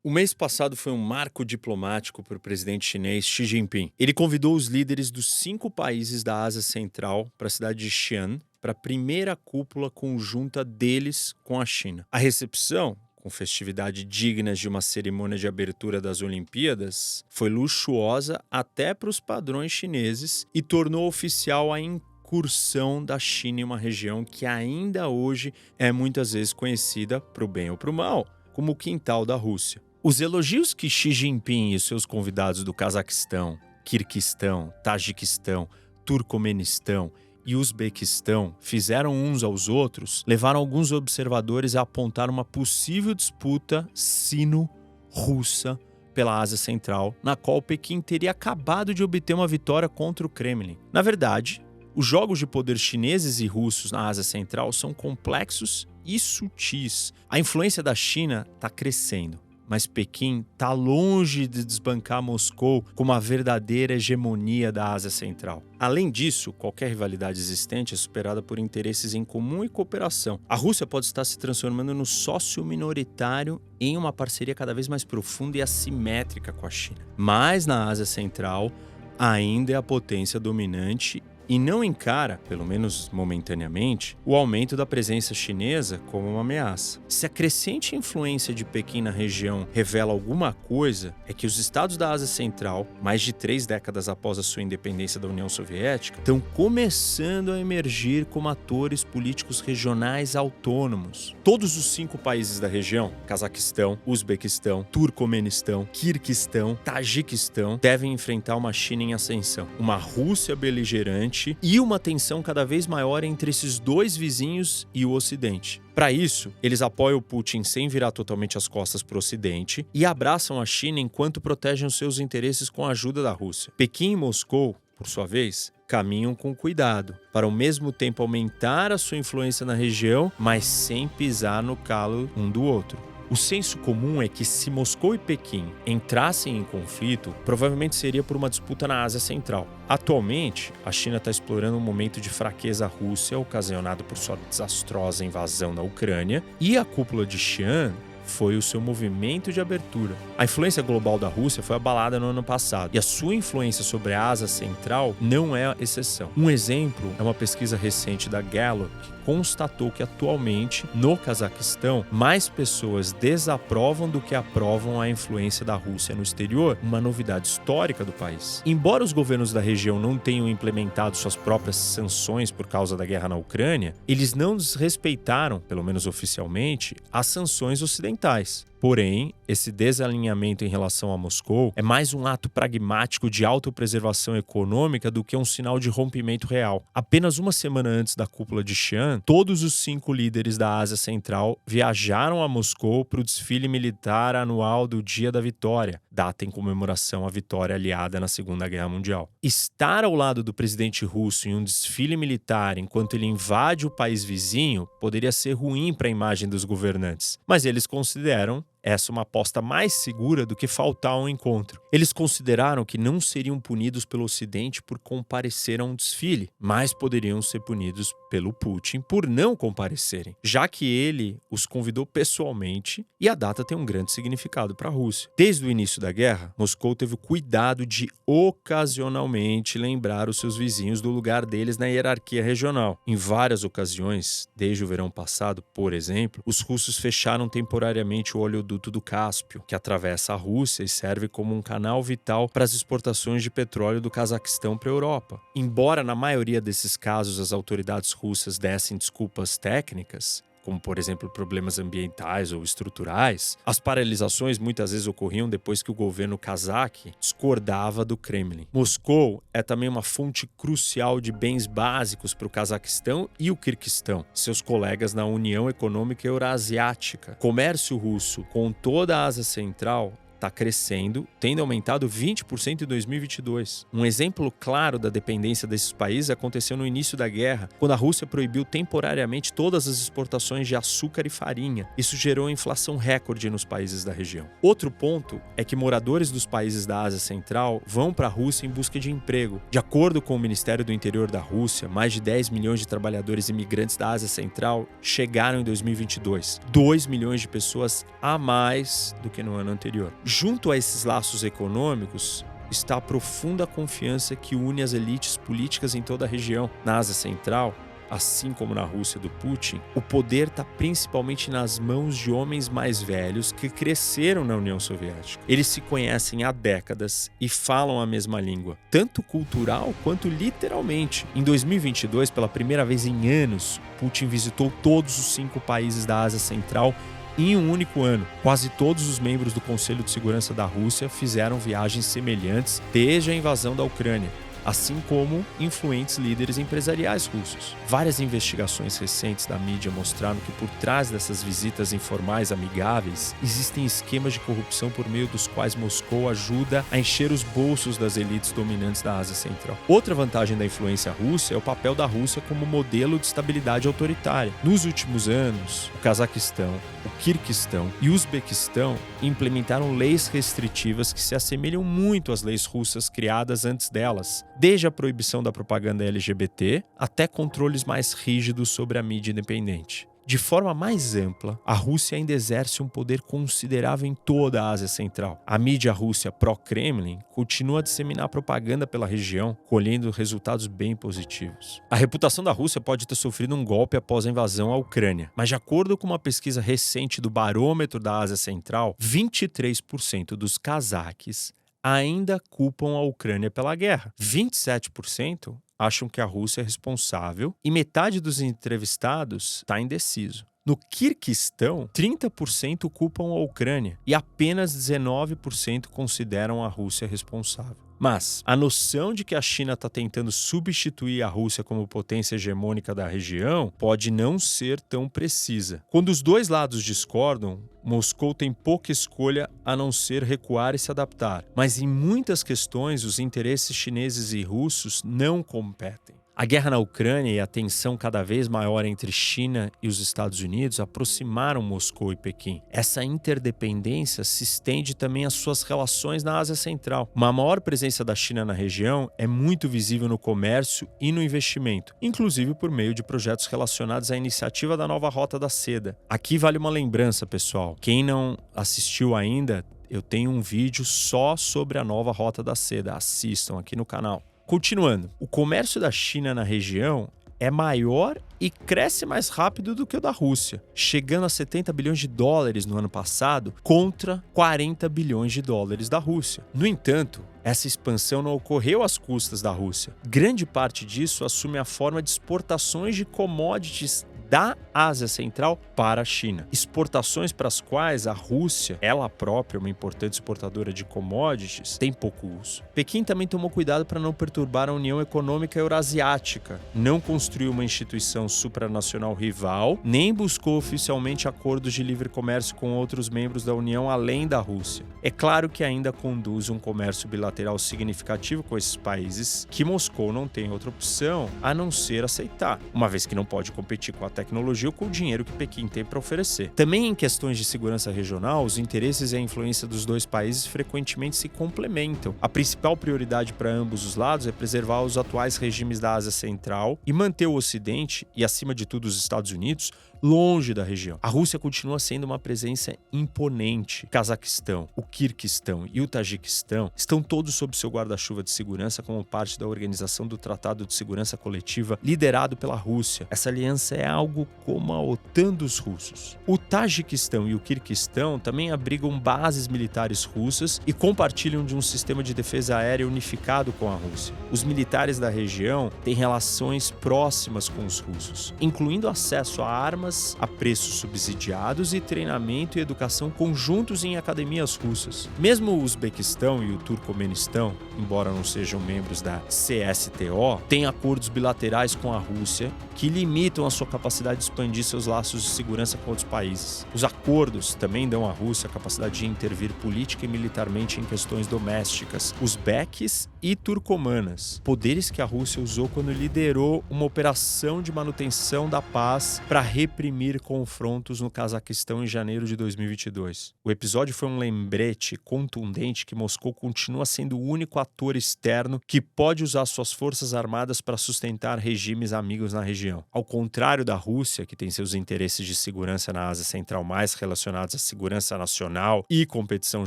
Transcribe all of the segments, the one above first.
O mês passado foi um marco diplomático para o presidente chinês Xi Jinping. Ele convidou os líderes dos 5 países da Ásia Central para a cidade de Xi'an para a primeira cúpula conjunta deles com a China. A recepção, com festividade dignas de uma cerimônia de abertura das Olimpíadas, foi luxuosa até para os padrões chineses e tornou oficial a incursão da China em uma região que ainda hoje é muitas vezes conhecida, para o bem ou para o mal, como o quintal da Rússia. Os elogios que Xi Jinping e seus convidados do Cazaquistão, Quirguistão, Tajiquistão, Turcomenistão e Uzbequistão fizeram uns aos outros levaram alguns observadores a apontar uma possível disputa sino-russa pela Ásia Central, na qual Pequim teria acabado de obter uma vitória contra o Kremlin. Na verdade, os jogos de poder chineses e russos na Ásia Central são complexos e sutis. A influência da China está crescendo, mas Pequim está longe de desbancar Moscou como a verdadeira hegemonia da Ásia Central. Além disso, qualquer rivalidade existente é superada por interesses em comum e cooperação. A Rússia pode estar se transformando no sócio minoritário em uma parceria cada vez mais profunda e assimétrica com a China. Mas na Ásia Central, ainda é a potência dominante e não encara, pelo menos momentaneamente, o aumento da presença chinesa como uma ameaça. Se a crescente influência de Pequim na região revela alguma coisa, é que os estados da Ásia Central, mais de 3 décadas após a sua independência da União Soviética, estão começando a emergir como atores políticos regionais autônomos. Todos os 5 países da região, Cazaquistão, Uzbequistão, Turcomenistão, Quirguistão, Tajiquistão, devem enfrentar uma China em ascensão, uma Rússia beligerante e uma tensão cada vez maior entre esses dois vizinhos e o Ocidente. Para isso, eles apoiam o Putin sem virar totalmente as costas para o Ocidente e abraçam a China enquanto protegem os seus interesses com a ajuda da Rússia. Pequim e Moscou, por sua vez, caminham com cuidado, para ao mesmo tempo aumentar a sua influência na região, mas sem pisar no calo um do outro. O senso comum é que se Moscou e Pequim entrassem em conflito, provavelmente seria por uma disputa na Ásia Central. Atualmente, a China está explorando um momento de fraqueza russa ocasionado por sua desastrosa invasão na Ucrânia, e a cúpula de Xi'an foi o seu movimento de abertura. A influência global da Rússia foi abalada no ano passado, e a sua influência sobre a Ásia Central não é a exceção. Um exemplo é uma pesquisa recente da Gallup, que constatou que atualmente, no Cazaquistão, mais pessoas desaprovam do que aprovam a influência da Rússia no exterior, uma novidade histórica do país. Embora os governos da região não tenham implementado suas próprias sanções por causa da guerra na Ucrânia, eles não desrespeitaram, pelo menos oficialmente, as sanções ocidentais. Porém, esse desalinhamento em relação a Moscou é mais um ato pragmático de autopreservação econômica do que um sinal de rompimento real. Apenas uma semana antes da cúpula de Xi'an, todos os 5 líderes da Ásia Central viajaram a Moscou para o desfile militar anual do Dia da Vitória, data em comemoração à vitória aliada na Segunda Guerra Mundial. Estar ao lado do presidente russo em um desfile militar enquanto ele invade o país vizinho poderia ser ruim para a imagem dos governantes, mas eles consideram essa uma aposta mais segura do que faltar ao encontro. Eles consideraram que não seriam punidos pelo Ocidente por comparecer a um desfile, mas poderiam ser punidos pelo Putin por não comparecerem, já que ele os convidou pessoalmente e a data tem um grande significado para a Rússia. Desde o início da guerra, Moscou teve o cuidado de ocasionalmente lembrar os seus vizinhos do lugar deles na hierarquia regional. Em várias ocasiões, desde o verão passado, por exemplo, os russos fecharam temporariamente o oleoduto do Cáspio, que atravessa a Rússia e serve como um canal vital para as exportações de petróleo do Cazaquistão para a Europa. Embora na maioria desses casos as autoridades russas dessem desculpas técnicas, como por exemplo problemas ambientais ou estruturais, as paralisações muitas vezes ocorriam depois que o governo cazaque discordava do Kremlin. Moscou é também uma fonte crucial de bens básicos para o Cazaquistão e o Quirguistão, seus colegas na União Econômica Eurasiática. O comércio russo com toda a Ásia Central está crescendo, tendo aumentado 20% em 2022. Um exemplo claro da dependência desses países aconteceu no início da guerra, quando a Rússia proibiu temporariamente todas as exportações de açúcar e farinha. Isso gerou inflação recorde nos países da região. Outro ponto é que moradores dos países da Ásia Central vão para a Rússia em busca de emprego. De acordo com o Ministério do Interior da Rússia, mais de 10 milhões de trabalhadores imigrantes da Ásia Central chegaram em 2022. 2 milhões de pessoas a mais do que no ano anterior. Junto a esses laços econômicos, está a profunda confiança que une as elites políticas em toda a região. Na Ásia Central, assim como na Rússia do Putin, o poder está principalmente nas mãos de homens mais velhos que cresceram na União Soviética. Eles se conhecem há décadas e falam a mesma língua, tanto cultural quanto literalmente. Em 2022, pela primeira vez em anos, Putin visitou todos os 5 países da Ásia Central em um único ano. Quase todos os membros do Conselho de Segurança da Rússia fizeram viagens semelhantes desde a invasão da Ucrânia, assim como influentes líderes empresariais russos. Várias investigações recentes da mídia mostraram que por trás dessas visitas informais amigáveis existem esquemas de corrupção por meio dos quais Moscou ajuda a encher os bolsos das elites dominantes da Ásia Central. Outra vantagem da influência russa é o papel da Rússia como modelo de estabilidade autoritária. Nos últimos anos, o Cazaquistão, o Quirguistão e o Uzbequistão implementaram leis restritivas que se assemelham muito às leis russas criadas antes delas, desde a proibição da propaganda LGBT até controles mais rígidos sobre a mídia independente. De forma mais ampla, a Rússia ainda exerce um poder considerável em toda a Ásia Central. A mídia russa pró-Kremlin continua a disseminar propaganda pela região, colhendo resultados bem positivos. A reputação da Rússia pode ter sofrido um golpe após a invasão à Ucrânia, mas de acordo com uma pesquisa recente do Barômetro da Ásia Central, 23% dos cazaques ainda culpam a Ucrânia pela guerra. 27% acham que a Rússia é responsável e metade dos entrevistados está indeciso. No Quirguistão, 30% culpam a Ucrânia e apenas 19% consideram a Rússia responsável. Mas a noção de que a China está tentando substituir a Rússia como potência hegemônica da região pode não ser tão precisa. Quando os dois lados discordam, Moscou tem pouca escolha a não ser recuar e se adaptar. Mas em muitas questões, os interesses chineses e russos não competem. A guerra na Ucrânia e a tensão cada vez maior entre China e os Estados Unidos aproximaram Moscou e Pequim. Essa interdependência se estende também às suas relações na Ásia Central. Uma maior presença da China na região é muito visível no comércio e no investimento, inclusive por meio de projetos relacionados à iniciativa da nova Rota da Seda. Aqui vale uma lembrança, pessoal. Quem não assistiu ainda, eu tenho um vídeo só sobre a nova Rota da Seda. Assistam aqui no canal. Continuando, o comércio da China na região é maior e cresce mais rápido do que o da Rússia, chegando a 70 bilhões de dólares no ano passado contra 40 bilhões de dólares da Rússia. No entanto, essa expansão não ocorreu às custas da Rússia. Grande parte disso assume a forma de exportações de commodities da Ásia Central para a China. Exportações para as quais a Rússia, ela própria, uma importante exportadora de commodities, tem pouco uso. Pequim também tomou cuidado para não perturbar a União Econômica Eurasiática, não construiu uma instituição supranacional rival, nem buscou oficialmente acordos de livre comércio com outros membros da União além da Rússia. É claro que ainda conduz um comércio bilateral significativo com esses países que Moscou não tem outra opção a não ser aceitar, uma vez que não pode competir com a tecnologia ou com o dinheiro que Pequim tem para oferecer. Também em questões de segurança regional, os interesses e a influência dos dois países frequentemente se complementam. A principal prioridade para ambos os lados é preservar os atuais regimes da Ásia Central e manter o Ocidente, e acima de tudo os Estados Unidos, longe da região. A Rússia continua sendo uma presença imponente. O Cazaquistão, o Quirguistão e o Tajiquistão estão todos sob seu guarda-chuva de segurança como parte da organização do Tratado de Segurança Coletiva liderado pela Rússia. Essa aliança é algo como a OTAN dos russos. O Tajiquistão e o Quirguistão também abrigam bases militares russas e compartilham de um sistema de defesa aérea unificado com a Rússia. Os militares da região têm relações próximas com os russos, incluindo acesso a armas armas a preços subsidiados e treinamento e educação conjuntos em academias russas. Mesmo o Uzbequistão e o Turcomenistão, embora não sejam membros da CSTO, têm acordos bilaterais com a Rússia que limitam a sua capacidade de expandir seus laços de segurança com outros países. Os acordos também dão à Rússia a capacidade de intervir política e militarmente em questões domésticas, uzbeques e turcomanas, poderes que a Rússia usou quando liderou uma operação de manutenção da paz para reprimir confrontos no Cazaquistão em janeiro de 2022. O episódio foi um lembrete contundente que Moscou continua sendo o único ator externo que pode usar suas forças armadas para sustentar regimes amigos na região. Ao contrário da Rússia, que tem seus interesses de segurança na Ásia Central mais relacionados à segurança nacional e competição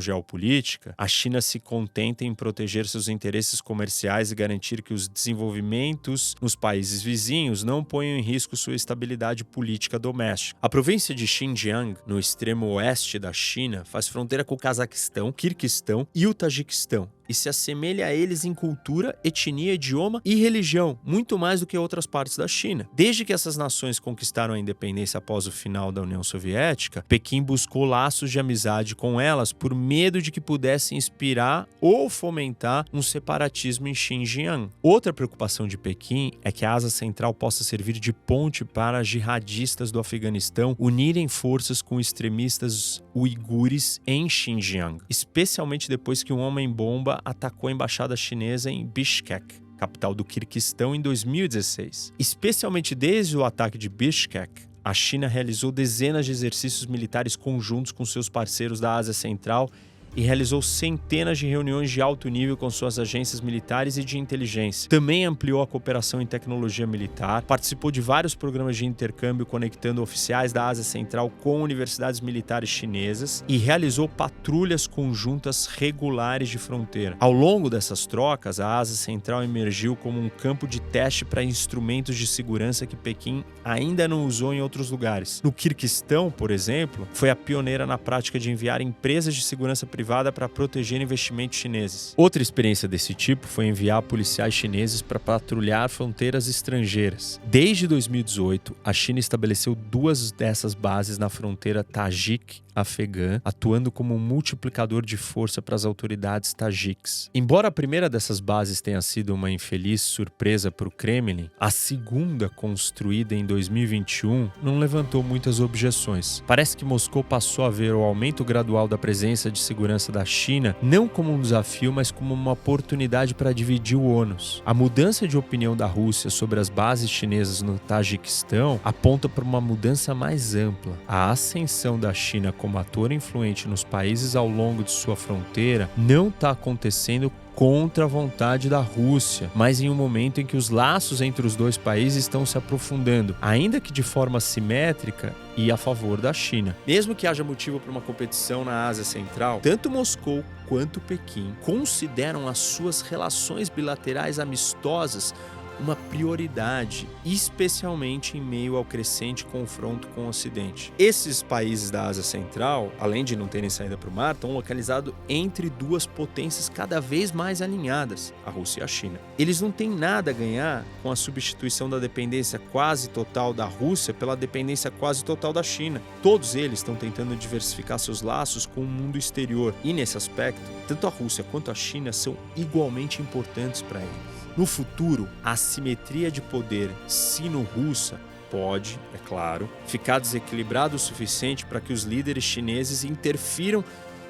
geopolítica, a China se contenta em proteger seus interesses comerciais e garantir que os desenvolvimentos nos países vizinhos não ponham em risco sua estabilidade política doméstica. A província de Xinjiang, no extremo oeste da China, faz fronteira com o Cazaquistão, Quirguistão e o Tajiquistão, e se assemelha a eles em cultura, etnia, idioma e religião, muito mais do que outras partes da China. Desde que essas nações conquistaram a independência após o final da União Soviética, Pequim buscou laços de amizade com elas por medo de que pudessem inspirar ou fomentar um separatismo em Xinjiang. Outra preocupação de Pequim é que a Ásia Central possa servir de ponte para jihadistas do Afeganistão unirem forças com extremistas uigures em Xinjiang, especialmente depois que um homem-bomba atacou a embaixada chinesa em Bishkek, capital do Quirguistão, em 2016. Especialmente desde o ataque de Bishkek, a China realizou dezenas de exercícios militares conjuntos com seus parceiros da Ásia Central e realizou centenas de reuniões de alto nível com suas agências militares e de inteligência. Também ampliou a cooperação em tecnologia militar, participou de vários programas de intercâmbio conectando oficiais da Ásia Central com universidades militares chinesas e realizou patrulhas conjuntas regulares de fronteira. Ao longo dessas trocas, a Ásia Central emergiu como um campo de teste para instrumentos de segurança que Pequim ainda não usou em outros lugares. No Quirguistão, por exemplo, foi a pioneira na prática de enviar empresas de segurança privada para proteger investimentos chineses. Outra experiência desse tipo foi enviar policiais chineses para patrulhar fronteiras estrangeiras. Desde 2018, a China estabeleceu 2 dessas bases na fronteira Tajik-afegã, atuando como um multiplicador de força para as autoridades tajiques. Embora a primeira dessas bases tenha sido uma infeliz surpresa para o Kremlin, a segunda, construída em 2021, não levantou muitas objeções. Parece que Moscou passou a ver o aumento gradual da presença de segurança da China não como um desafio, mas como uma oportunidade para dividir o ônus. A mudança de opinião da Rússia sobre as bases chinesas no Tajiquistão aponta para uma mudança mais ampla. A ascensão da China como ator influente nos países ao longo de sua fronteira não está acontecendo contra a vontade da Rússia, mas em um momento em que os laços entre os dois países estão se aprofundando, ainda que de forma simétrica e a favor da China. Mesmo que haja motivo para uma competição na Ásia Central, tanto Moscou quanto Pequim consideram as suas relações bilaterais amistosas uma prioridade, especialmente em meio ao crescente confronto com o Ocidente. Esses países da Ásia Central, além de não terem saída para o mar, estão localizados entre 2 potências cada vez mais alinhadas, a Rússia e a China. Eles não têm nada a ganhar com a substituição da dependência quase total da Rússia pela dependência quase total da China. Todos eles estão tentando diversificar seus laços com o mundo exterior e, nesse aspecto, tanto a Rússia quanto a China são igualmente importantes para eles. No futuro, a assimetria de poder sino-russa pode, é claro, ficar desequilibrada o suficiente para que os líderes chineses interfiram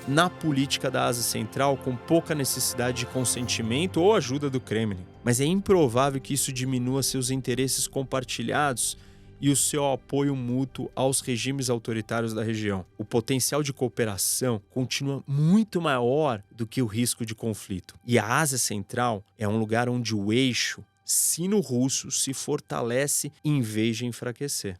na política da Ásia Central com pouca necessidade de consentimento ou ajuda do Kremlin. Mas é improvável que isso diminua seus interesses compartilhados e o seu apoio mútuo aos regimes autoritários da região. O potencial de cooperação continua muito maior do que o risco de conflito. E a Ásia Central é um lugar onde o eixo sino-russo se fortalece em vez de enfraquecer.